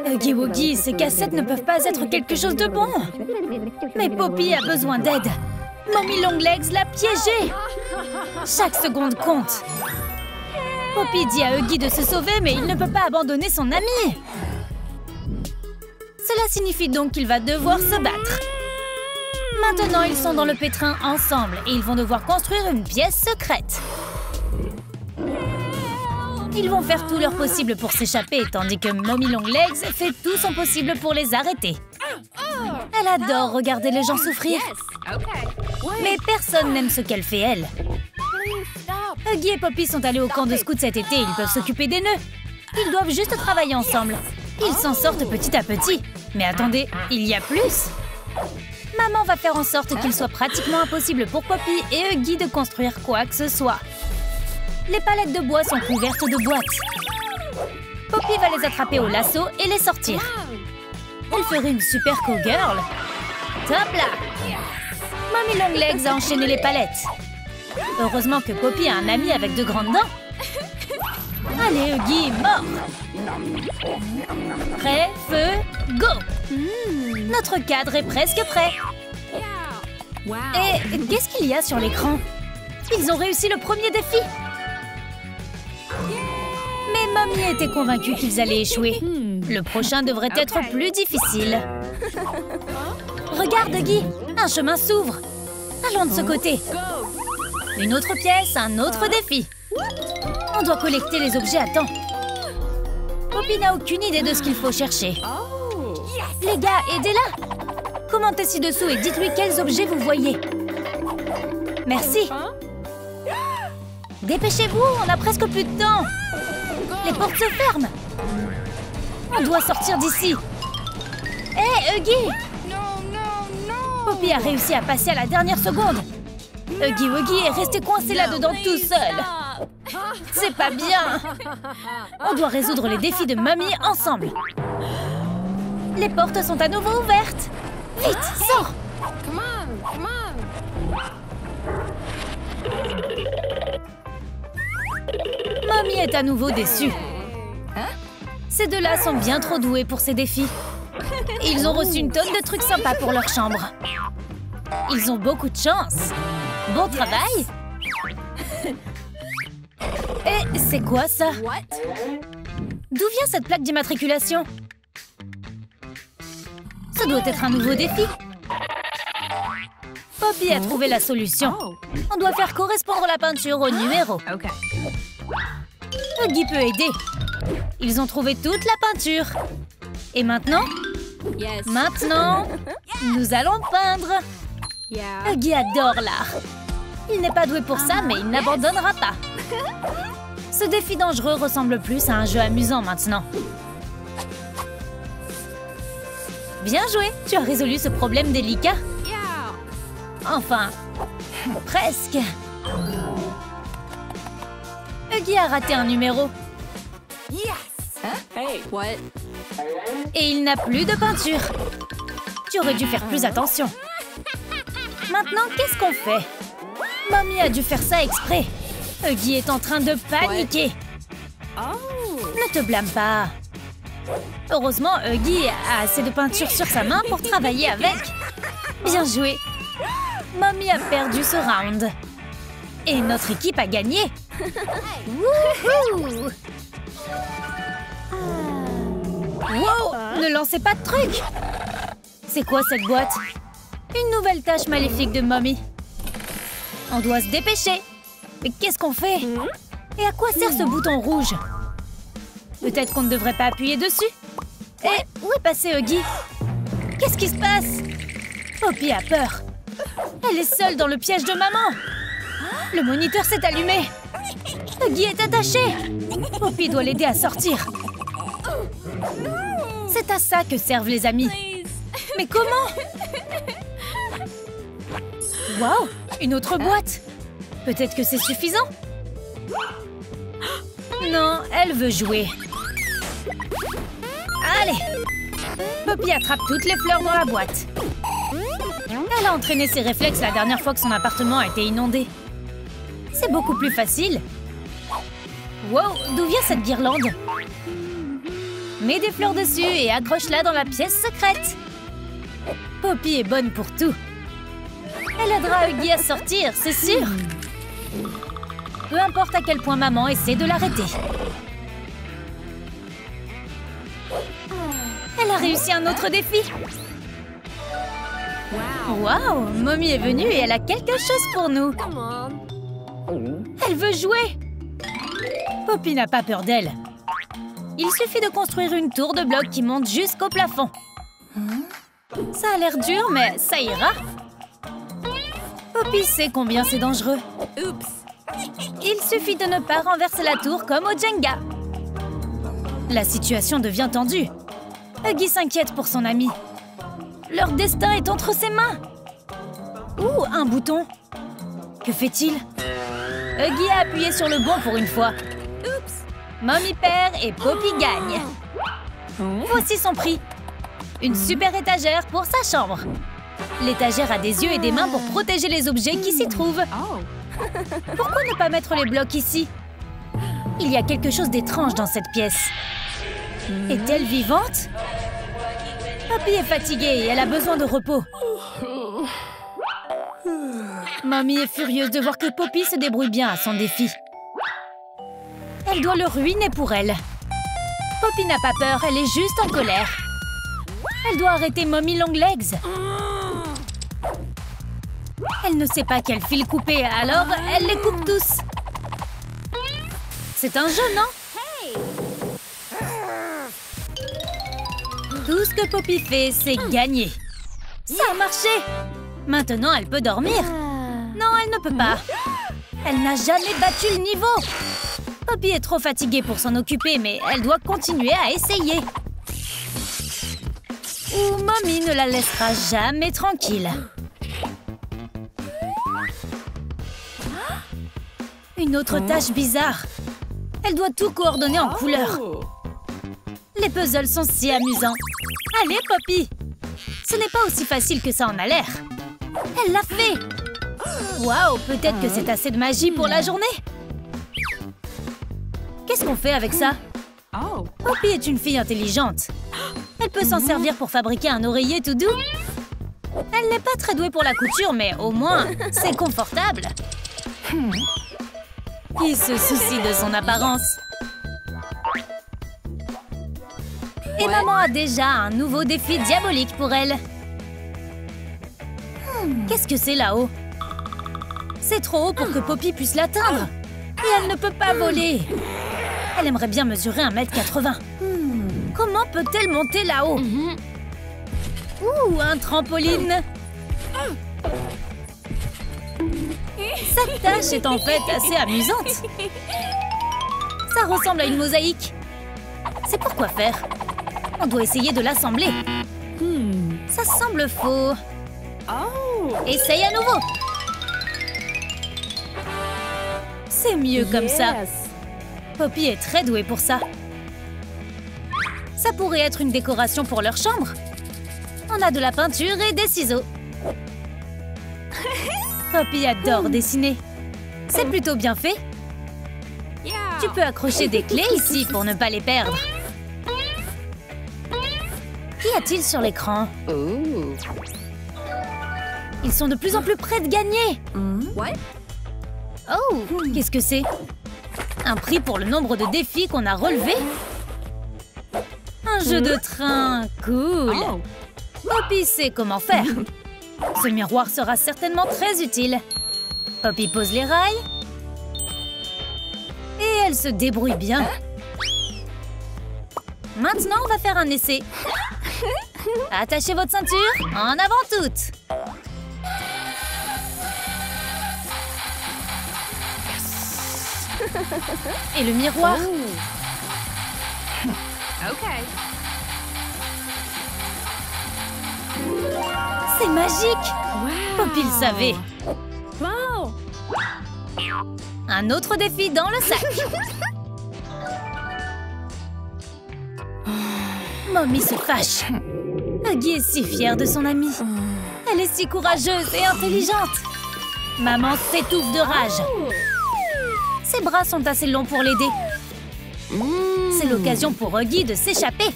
Huggy Wuggy, ces cassettes ne peuvent pas être quelque chose de bon. Mais Poppy a besoin d'aide. Mommy Longlegs l'a piégée. Chaque seconde compte. Poppy dit à Huggy de se sauver, mais il ne peut pas abandonner son ami. Cela signifie donc qu'il va devoir se battre. Maintenant, ils sont dans le pétrin ensemble et ils vont devoir construire une pièce secrète. Ils vont faire tout leur possible pour s'échapper, tandis que Mommy Longlegs fait tout son possible pour les arrêter. Elle adore regarder les gens souffrir. Mais personne n'aime ce qu'elle fait, elle. Huggy et Poppy sont allés au camp de scouts cet été, ils peuvent s'occuper des nœuds. Ils doivent juste travailler ensemble. Ils s'en sortent petit à petit. Mais attendez, il y a plus. Maman va faire en sorte qu'il soit pratiquement impossible pour Poppy et Huggy de construire quoi que ce soit. Les palettes de bois sont couvertes de boîtes. Poppy va les attraper au lasso et les sortir. Elle ferait une super cowgirl. Top là! Mommy Longlegs a enchaîné les palettes. Heureusement que Poppy a un ami avec de grandes dents. Allez, Huggy, mort! Prêt, feu, go! Notre cadre est presque prêt. Et qu'est-ce qu'il y a sur l'écran? Ils ont réussi le premier défi. Mais Mommy était convaincue qu'ils allaient échouer. Le prochain devrait être plus difficile. Regarde, Huggy, un chemin s'ouvre. Allons de ce côté. Une autre pièce, un autre défi. On doit collecter les objets à temps. Poppy n'a aucune idée de ce qu'il faut chercher. Les gars, aidez-la! Commentez ci-dessous et dites-lui quels objets vous voyez. Merci. Dépêchez-vous, on a presque plus de temps. Les portes se ferment. On doit sortir d'ici. Hé, Huggy! Poppy a réussi à passer à la dernière seconde. Huggy Wuggy est resté coincé là-dedans tout seul. C'est pas bien. On doit résoudre les défis de Mommy ensemble. Les portes sont à nouveau ouvertes. Vite, sors! Mommy est à nouveau déçue. Ces deux-là sont bien trop doués pour ces défis. Ils ont reçu une tonne de trucs sympas pour leur chambre. Ils ont beaucoup de chance. Bon travail! Et c'est quoi ça? D'où vient cette plaque d'immatriculation? Ça doit être un nouveau défi. Poppy a trouvé la solution. On doit faire correspondre la peinture au numéro. Huggy peut aider. Ils ont trouvé toute la peinture. Et maintenant? Maintenant, nous allons peindre. Huggy adore l'art. Il n'est pas doué pour ça, mais il n'abandonnera pas. Ce défi dangereux ressemble plus à un jeu amusant maintenant. Bien joué, tu as résolu ce problème délicat. Enfin, presque. Huggy a raté un numéro. Et il n'a plus de peinture. Tu aurais dû faire plus attention. Maintenant, qu'est-ce qu'on fait? Mommy a dû faire ça exprès. Huggy est en train de paniquer. Ne te blâme pas. Heureusement, Huggy a assez de peinture sur sa main pour travailler avec. Bien joué. Mommy a perdu ce round. Et notre équipe a gagné. Wouhou! Wow! Ne lancez pas de trucs! C'est quoi cette boîte? Une nouvelle tâche maléfique de Mommy. On doit se dépêcher. Mais qu'est-ce qu'on fait? Et à quoi sert ce bouton rouge? Peut-être qu'on ne devrait pas appuyer dessus? Et où est passé Huggy? Qu'est-ce qui se passe? Poppy a peur. Elle est seule dans le piège de maman. Le moniteur s'est allumé. Huggy est attaché. Poppy doit l'aider à sortir. C'est à ça que servent les amis. Mais comment? Wow, une autre boîte. Peut-être que c'est suffisant. Non, elle veut jouer. Allez! Poppy attrape toutes les fleurs dans la boîte. Elle a entraîné ses réflexes la dernière fois que son appartement a été inondé. C'est beaucoup plus facile. Wow, d'où vient cette guirlande? Mets des fleurs dessus et accroche-la dans la pièce secrète. Poppy est bonne pour tout. Elle aidera Huggy à sortir, c'est sûr. Peu importe à quel point maman essaie de l'arrêter. Elle a réussi un autre défi. Waouh, Mommy est venue et elle a quelque chose pour nous. Elle veut jouer. Poppy n'a pas peur d'elle. Il suffit de construire une tour de blocs qui monte jusqu'au plafond. Ça a l'air dur, mais ça ira. Poppy sait combien c'est dangereux. Il suffit de ne pas renverser la tour comme au Jenga. La situation devient tendue. Huggy s'inquiète pour son ami. Leur destin est entre ses mains. Ouh, un bouton. Que fait-il? Huggy a appuyé sur le bon pour une fois. Mommy perd et Poppy gagne. Voici son prix. Une super étagère pour sa chambre. L'étagère a des yeux et des mains pour protéger les objets qui s'y trouvent. Pourquoi ne pas mettre les blocs ici? Il y a quelque chose d'étrange dans cette pièce. Est-elle vivante? Poppy est fatiguée et elle a besoin de repos. Mommy est furieuse de voir que Poppy se débrouille bien à son défi. Elle doit le ruiner pour elle. Poppy n'a pas peur, elle est juste en colère. Elle doit arrêter Mommy Longlegs. Elle ne sait pas quel fil couper, alors elle les coupe tous. C'est un jeu, non? Tout ce que Poppy fait, c'est gagner. Ça a marché! Maintenant, elle peut dormir. Non, elle ne peut pas. Elle n'a jamais battu le niveau. Poppy est trop fatiguée pour s'en occuper, mais elle doit continuer à essayer. Ou Mommy ne la laissera jamais tranquille. Une autre tâche bizarre. Elle doit tout coordonner en couleurs. Les puzzles sont si amusants. Allez, Poppy! Ce n'est pas aussi facile que ça en a l'air. Elle l'a fait! Waouh, peut-être que c'est assez de magie pour la journée. Qu'est-ce qu'on fait avec ça? Poppy est une fille intelligente. Elle peut s'en servir pour fabriquer un oreiller tout doux. Elle n'est pas très douée pour la couture, mais au moins, c'est confortable. Qui se soucie de son apparence? Et maman a déjà un nouveau défi diabolique pour elle. Qu'est-ce que c'est là-haut? C'est trop haut pour que Poppy puisse l'atteindre. Et elle ne peut pas voler. Elle aimerait bien mesurer 1,80 m. Comment peut-elle monter là-haut? Ouh, un trampoline. Cette tâche est en fait assez amusante. Ça ressemble à une mosaïque. C'est pour quoi faire? On doit essayer de l'assembler. Ça semble faux. Essaye à nouveau. C'est mieux comme ça. Poppy est très douée pour ça. Ça pourrait être une décoration pour leur chambre. On a de la peinture et des ciseaux. Poppy adore dessiner. C'est plutôt bien fait. Tu peux accrocher des clés ici pour ne pas les perdre. Qu'y a-t-il sur l'écran? Ils sont de plus en plus près de gagner. Oh, qu'est-ce que c'est? Un prix pour le nombre de défis qu'on a relevés? Un jeu de train, cool. Poppy sait comment faire. Ce miroir sera certainement très utile. Poppy pose les rails. Et elle se débrouille bien. Maintenant, on va faire un essai. Attachez votre ceinture, en avant toutes. Et le miroir. C'est magique. Poppy le savait. Un autre défi dans le sac. Mommy se fâche. Huggy est si fière de son amie. Elle est si courageuse et intelligente. Maman s'étouffe de rage. Ses bras sont assez longs pour l'aider. C'est l'occasion pour Huggy de s'échapper.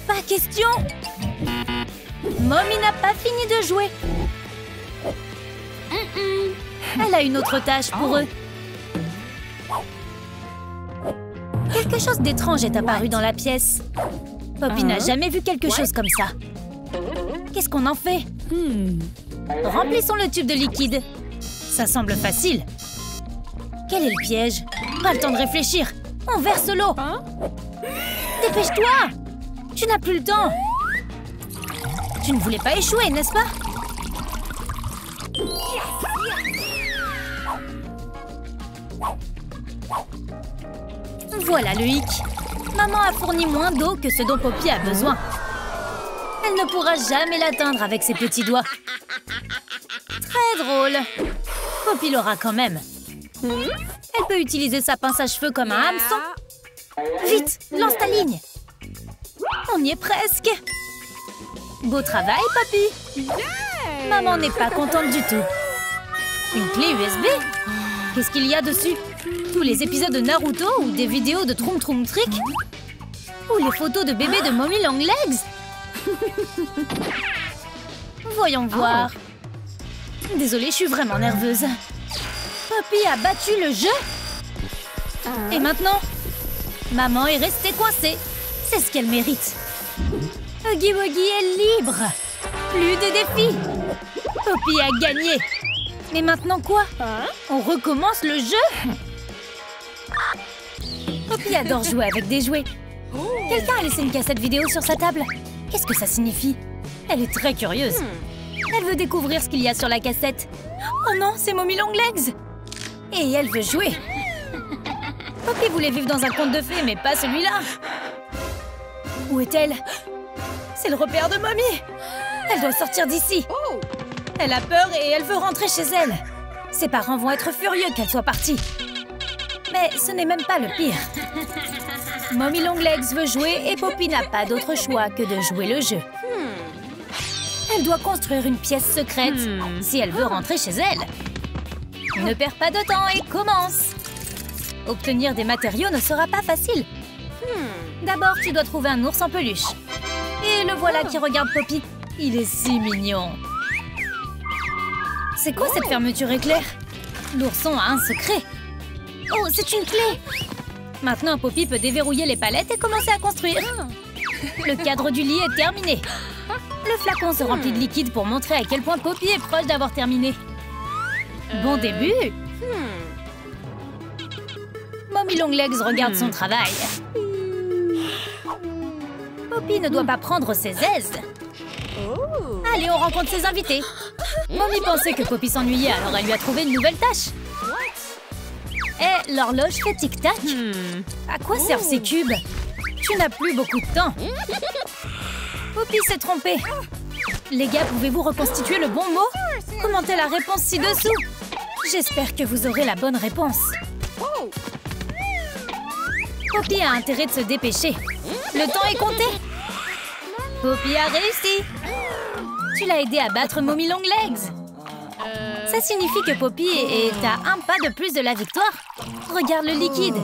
Pas question. Mommy n'a pas fini de jouer. Elle a une autre tâche pour eux. Quelque chose d'étrange est apparu dans la pièce. Poppy n'a jamais vu quelque chose comme ça. Qu'est-ce qu'on en fait? Remplissons le tube de liquide. Ça semble facile. Quel est le piège? Pas le temps de réfléchir. On verse l'eau. Dépêche-toi! Tu n'as plus le temps. Tu ne voulais pas échouer, n'est-ce pas? Voilà le hic. Maman a fourni moins d'eau que ce dont Poppy a besoin. Elle ne pourra jamais l'atteindre avec ses petits doigts. Très drôle. Poppy l'aura quand même. Elle peut utiliser sa pince à cheveux comme un hameçon. Vite, lance ta ligne. On y est presque. Beau travail, Poppy. Maman n'est pas contente du tout. Une clé USB? Qu'est-ce qu'il y a dessus? Tous les épisodes de Naruto ou des vidéos de Troom Troom Trick? Ou les photos de bébés de Mommy Long Legs? Voyons voir. Désolée, je suis vraiment nerveuse. Poppy a battu le jeu? Et maintenant? Maman est restée coincée. C'est ce qu'elle mérite. Huggy Wuggy est libre. Plus de défis. Poppy a gagné. Mais maintenant quoi? On recommence le jeu? Poppy adore jouer avec des jouets. Quelqu'un a laissé une cassette vidéo sur sa table. Qu'est-ce que ça signifie? Elle est très curieuse. Elle veut découvrir ce qu'il y a sur la cassette. Oh non, c'est Mommy Long Legs. Et elle veut jouer. Poppy voulait vivre dans un conte de fées, mais pas celui-là. Où est-elle? C'est le repère de Mommy. Elle doit sortir d'ici. Elle a peur et elle veut rentrer chez elle. Ses parents vont être furieux qu'elle soit partie. Mais ce n'est même pas le pire. Mommy Long Legs veut jouer et Poppy n'a pas d'autre choix que de jouer le jeu. Elle doit construire une pièce secrète si elle veut rentrer chez elle. Ne perds pas de temps et commence. Obtenir des matériaux ne sera pas facile. D'abord, tu dois trouver un ours en peluche. Et le voilà qui regarde Poppy. Il est si mignon. C'est quoi cette fermeture éclair? L'ourson a un secret. Oh, c'est une clé. Maintenant, Poppy peut déverrouiller les palettes et commencer à construire. Le cadre du lit est terminé. Le flacon se remplit de liquide pour montrer à quel point Poppy est proche d'avoir terminé. Bon début. Mommy Long Legs regarde son travail. Poppy ne doit pas prendre ses aises. Allez, on rencontre ses invités. Mommy pensait que Poppy s'ennuyait, alors elle lui a trouvé une nouvelle tâche. Eh, l'horloge fait tic-tac. À quoi servent ces cubes? Tu n'as plus beaucoup de temps. Poppy s'est trompée. Les gars, pouvez-vous reconstituer le bon mot? Commentez la réponse ci-dessous. J'espère que vous aurez la bonne réponse. Poppy a intérêt de se dépêcher. Le temps est compté. Poppy a réussi. Tu l'as aidé à battre Mommy Long Legs. Ça signifie que Poppy est à un pas de plus de la victoire. Regarde le liquide.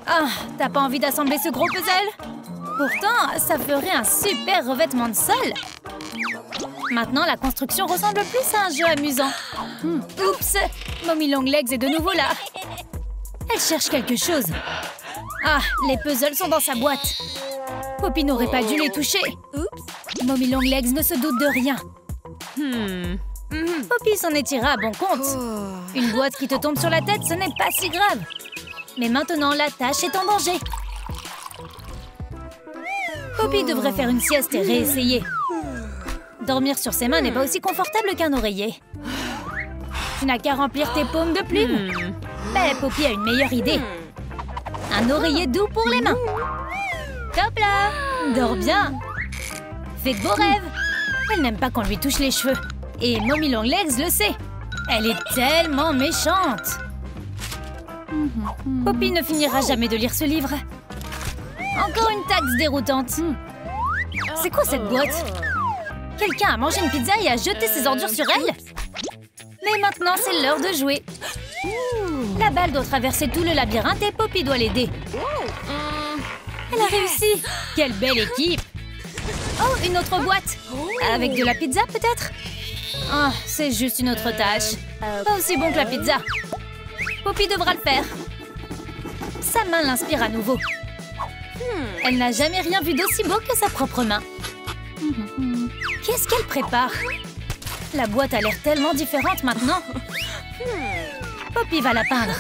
Ah, t'as pas envie d'assembler ce gros puzzle? Pourtant, ça ferait un super revêtement de sol. Maintenant, la construction ressemble plus à un jeu amusant. Oups, Mommy Long Legs est de nouveau là. Elle cherche quelque chose. Ah, les puzzles sont dans sa boîte. Poppy n'aurait pas dû les toucher. Mommy Long Legs ne se doute de rien. Poppy s'en est tirée à bon compte. Une boîte qui te tombe sur la tête, ce n'est pas si grave. Mais maintenant, la tâche est en danger. Poppy devrait faire une sieste et réessayer. Dormir sur ses mains n'est pas aussi confortable qu'un oreiller. Tu n'as qu'à remplir tes paumes de plumes. Mais Poppy a une meilleure idée. Un oreiller doux pour les mains. Top là! Dors bien. Fais de beaux rêves. Elle n'aime pas qu'on lui touche les cheveux. Et Mommy Long Legs le sait. Elle est tellement méchante. Poppy ne finira jamais de lire ce livre. Encore une taxe déroutante. C'est quoi cette boîte? Quelqu'un a mangé une pizza et a jeté ses ordures sur elle? Mais maintenant, c'est l'heure de jouer. La balle doit traverser tout le labyrinthe et Poppy doit l'aider. Elle a réussi! Quelle belle équipe! Oh, une autre boîte! Avec de la pizza, peut-être? Oh, c'est juste une autre tâche. Pas aussi bon que la pizza. Poppy devra le faire. Sa main l'inspire à nouveau. Elle n'a jamais rien vu d'aussi beau que sa propre main. Qu'est-ce qu'elle prépare? La boîte a l'air tellement différente maintenant. Poppy va la peindre.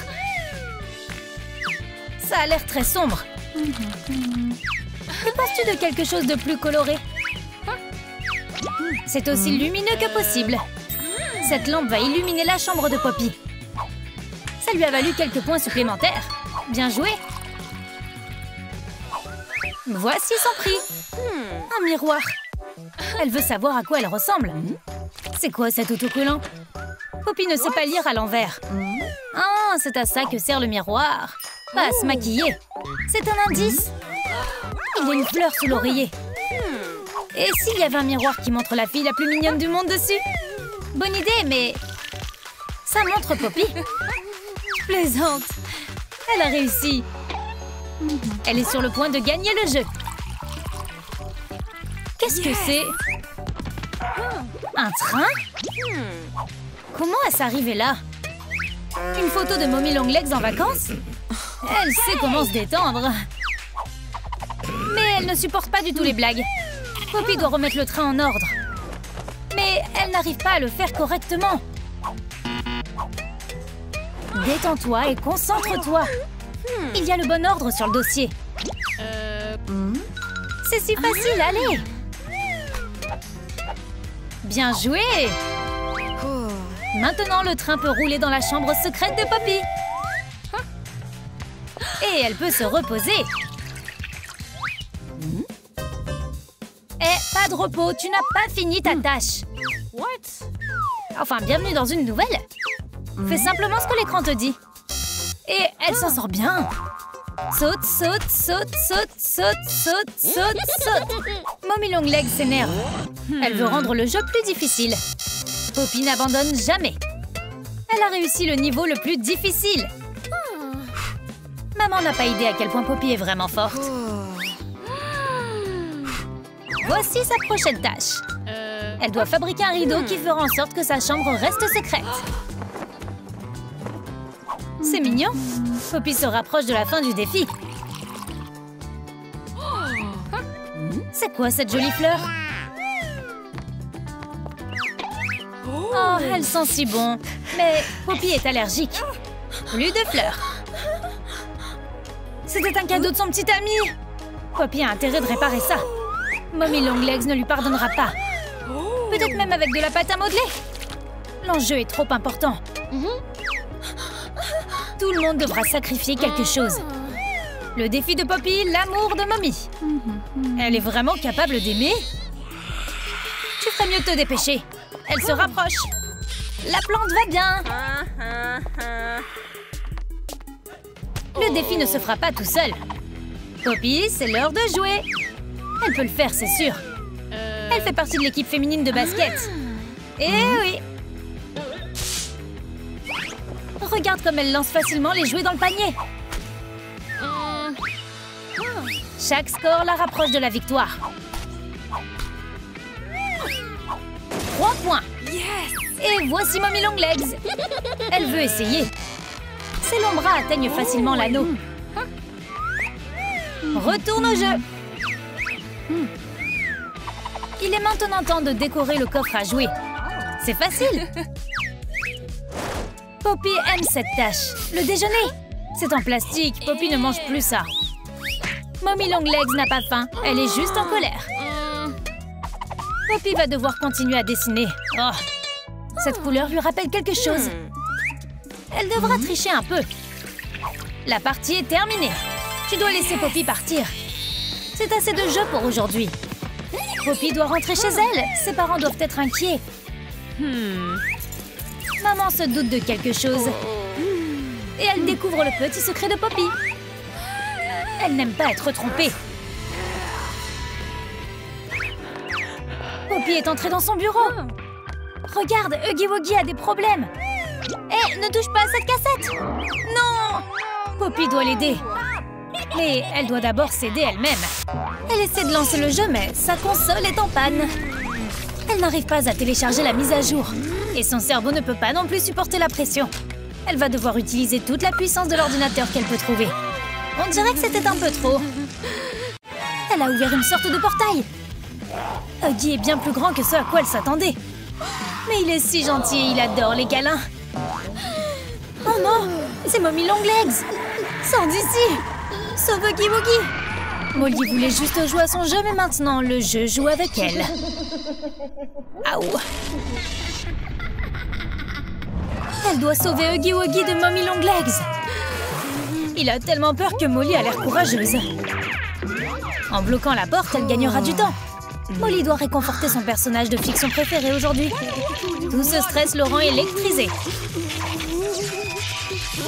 Ça a l'air très sombre. Que penses-tu de quelque chose de plus coloré? C'est aussi lumineux que possible. Cette lampe va illuminer la chambre de Poppy. Ça lui a valu quelques points supplémentaires. Bien joué! Voici son prix. Un miroir. Elle veut savoir à quoi elle ressemble. C'est quoi cet autocollant? Poppy ne sait pas lire à l'envers. Ah, c'est à ça que sert le miroir. Pas à se maquiller. C'est un indice. Il y a une fleur sous l'oreiller. Et s'il y avait un miroir qui montre la fille la plus mignonne du monde dessus? Bonne idée, mais... ça montre Poppy. Je plaisante. Elle a réussi. Elle est sur le point de gagner le jeu. Qu'est-ce que c'est? Un train? Comment est-ce arrivé là? Une photo de Mommy Longlegs en vacances? Elle sait comment se détendre. Mais elle ne supporte pas du tout les blagues. Poppy doit remettre le train en ordre. Mais elle n'arrive pas à le faire correctement. Détends-toi et concentre-toi. Il y a le bon ordre sur le dossier. C'est si facile, allez! Bien joué! Maintenant, le train peut rouler dans la chambre secrète de Poppy. Et elle peut se reposer. Eh, pas de repos, tu n'as pas fini ta tâche. Enfin, bienvenue dans une nouvelle. Fais simplement ce que l'écran te dit. Et elle s'en sort bien. Saute, saute, saute, saute, saute, saute, saute, saute. Mommy Longlegs s'énerve. Elle veut rendre le jeu plus difficile. Poppy n'abandonne jamais. Elle a réussi le niveau le plus difficile. Maman n'a pas idée à quel point Poppy est vraiment forte. Voici sa prochaine tâche. Elle doit fabriquer un rideau qui fera en sorte que sa chambre reste secrète. C'est mignon. Poppy se rapproche de la fin du défi. C'est quoi cette jolie fleur? Oh, elle sent si bon. Mais Poppy est allergique. Plus de fleurs. C'était un cadeau de son petit ami. Poppy a intérêt de réparer ça. Mommy Longlegs ne lui pardonnera pas. Peut-être même avec de la pâte à modeler. L'enjeu est trop important. Tout le monde devra sacrifier quelque chose. Le défi de Poppy, l'amour de Mommy. Elle est vraiment capable d'aimer? Tu ferais mieux de te dépêcher. Elle se rapproche. La plante va bien. Le défi ne se fera pas tout seul. Poppy, c'est l'heure de jouer. Elle peut le faire, c'est sûr. Elle fait partie de l'équipe féminine de basket. Eh oui! Regarde comme elle lance facilement les jouets dans le panier. Chaque score la rapproche de la victoire. 3 points. Et voici Mommy Longlegs. Elle veut essayer. Ses longs bras atteignent facilement l'anneau. Retourne au jeu. Il est maintenant temps de décorer le coffre à jouets. C'est facile. Poppy aime cette tâche. Le déjeuner. C'est en plastique. Poppy ne mange plus ça. Mommy Longlegs n'a pas faim. Elle est juste en colère. Poppy va devoir continuer à dessiner. Oh, cette couleur lui rappelle quelque chose. Elle devra tricher un peu. La partie est terminée. Tu dois laisser Poppy partir. C'est assez de jeu pour aujourd'hui. Poppy doit rentrer chez elle. Ses parents doivent être inquiets. Maman se doute de quelque chose. Et elle découvre le petit secret de Poppy. Elle n'aime pas être trompée. Poppy est entrée dans son bureau. Regarde, Huggy Wuggy a des problèmes. Hé, Ne touche pas à cette cassette! Non! Poppy doit l'aider. Mais elle doit d'abord s'aider elle-même. Elle essaie de lancer le jeu, mais sa console est en panne. Elle n'arrive pas à télécharger la mise à jour. Et son cerveau ne peut pas non plus supporter la pression. Elle va devoir utiliser toute la puissance de l'ordinateur qu'elle peut trouver. On dirait que c'était un peu trop. Elle a ouvert une sorte de portail. Huggy est bien plus grand que ce à quoi elle s'attendait. Mais il est si gentil et il adore les câlins. Oh non, c'est Mommy Longlegs. Sors d'ici. Sauve Huggy Wuggy. Molly voulait juste jouer à son jeu, mais maintenant le jeu joue avec elle. Aouh. Elle doit sauver Huggy Wuggy de Mommy Longlegs. Il a tellement peur que Molly a l'air courageuse. En bloquant la porte, elle gagnera du temps. Molly doit réconforter son personnage de fiction préféré aujourd'hui. Tout ce stress le rend électrisé.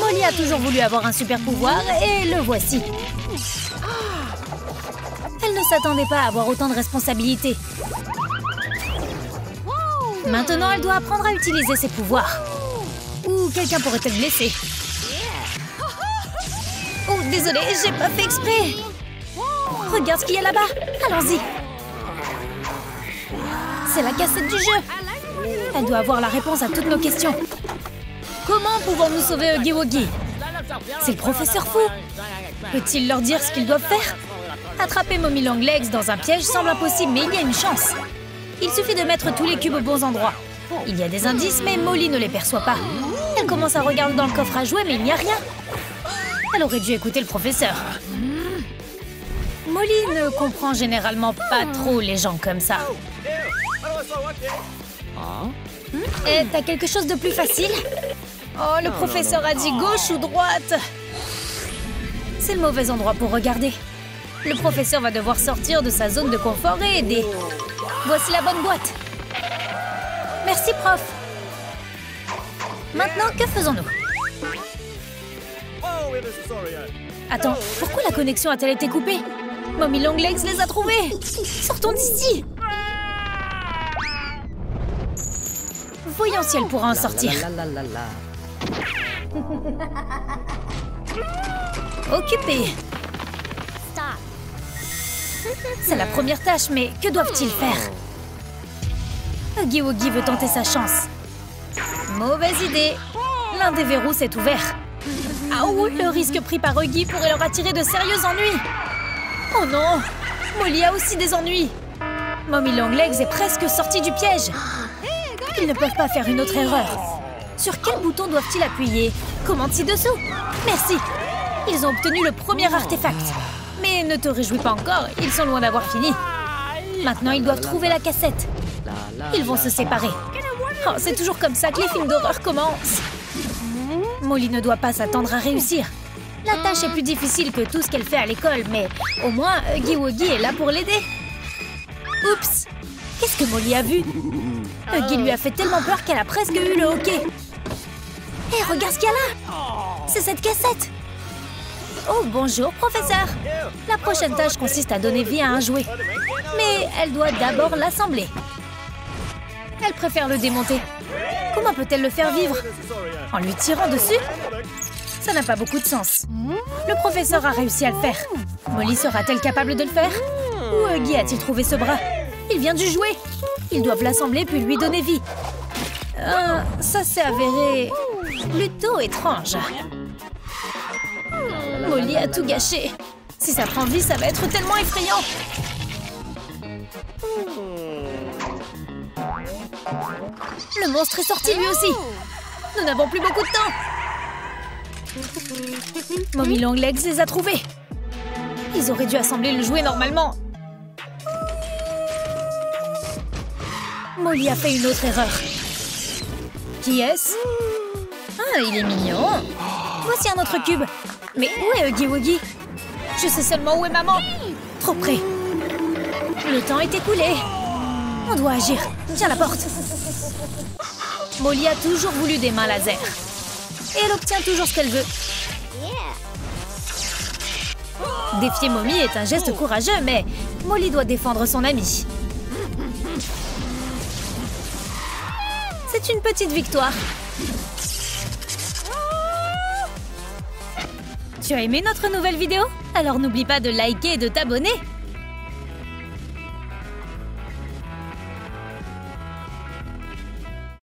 Molly a toujours voulu avoir un super pouvoir et le voici. Elle ne s'attendait pas à avoir autant de responsabilités. Maintenant, elle doit apprendre à utiliser ses pouvoirs. Ou quelqu'un pourrait être blessé. Oh, désolée, j'ai pas fait exprès. Regarde ce qu'il y a là-bas. Allons-y. C'est la cassette du jeu. Elle doit avoir la réponse à toutes nos questions. Comment pouvons-nous sauver Huggy Wuggy? C'est le professeur fou. Peut-il leur dire ce qu'ils doivent faire? Attraper Mommy Longlegs dans un piège semble impossible, mais il y a une chance. Il suffit de mettre tous les cubes aux bons endroits. Il y a des indices, mais Molly ne les perçoit pas. Elle commence à regarder dans le coffre à jouer, mais il n'y a rien. Elle aurait dû écouter le professeur. Molly ne comprend généralement pas trop les gens comme ça. Et t'as quelque chose de plus facile? Oh, le professeur a dit gauche ou droite? C'est le mauvais endroit pour regarder. Le professeur va devoir sortir de sa zone de confort et aider. Voici la bonne boîte. Merci, prof. Maintenant, que faisons-nous? Attends, pourquoi la connexion a-t-elle été coupée? Mommy Longlegs les a trouvés. Sortons d'ici. Voyons si elle pourra en sortir. Occupé. C'est la première tâche, mais que doivent-ils faire? Huggy Wuggy veut tenter sa chance. Mauvaise idée. L'un des verrous s'est ouvert. Ah oui, le risque pris par Huggy pourrait leur attirer de sérieux ennuis. Oh non, Molly a aussi des ennuis. Mommy Longlegs est presque sortie du piège. Ils ne peuvent pas faire une autre erreur. Sur quel bouton doivent-ils appuyer? Commande ci-dessous. Merci. Ils ont obtenu le premier artefact. Mais ne te réjouis pas encore, ils sont loin d'avoir fini. Maintenant, ils doivent trouver la cassette. Ils vont se séparer. Oh, c'est toujours comme ça que les films d'horreur commencent. Molly ne doit pas s'attendre à réussir. La tâche est plus difficile que tout ce qu'elle fait à l'école, mais au moins, Huggy Wuggy est là pour l'aider. Oups! Qu'est-ce que Molly a vu? Huggy lui a fait tellement peur qu'elle a presque eu le hoquet. Hé, regarde ce qu'il y a là! C'est cette cassette! Oh, bonjour, professeur! La prochaine tâche consiste à donner vie à un jouet. Mais elle doit d'abord l'assembler. Elle préfère le démonter. Comment peut-elle le faire vivre? En lui tirant dessus? Ça n'a pas beaucoup de sens. Le professeur a réussi à le faire. Molly sera-t-elle capable de le faire? Où Huggy a-t-il trouvé ce bras? Il vient du jouet. Ils doivent l'assembler puis lui donner vie. Ça s'est avéré plutôt étrange. Molly a tout gâché. Si ça prend vie, ça va être tellement effrayant. Le monstre est sorti lui aussi. Nous n'avons plus beaucoup de temps. Mommy Longlegs les a trouvés. Ils auraient dû assembler le jouet normalement. Molly a fait une autre erreur. Qui est-ce? Ah, il est mignon. Voici un autre cube. Mais où est Huggy Wuggy? Je sais seulement où est maman. Trop près. Le temps est écoulé. On doit agir. Tiens la porte. Molly a toujours voulu des mains laser. Et elle obtient toujours ce qu'elle veut. Défier Mommy est un geste courageux, mais Molly doit défendre son amie. C'est une petite victoire. Tu as aimé notre nouvelle vidéo? Alors n'oublie pas de liker et de t'abonner.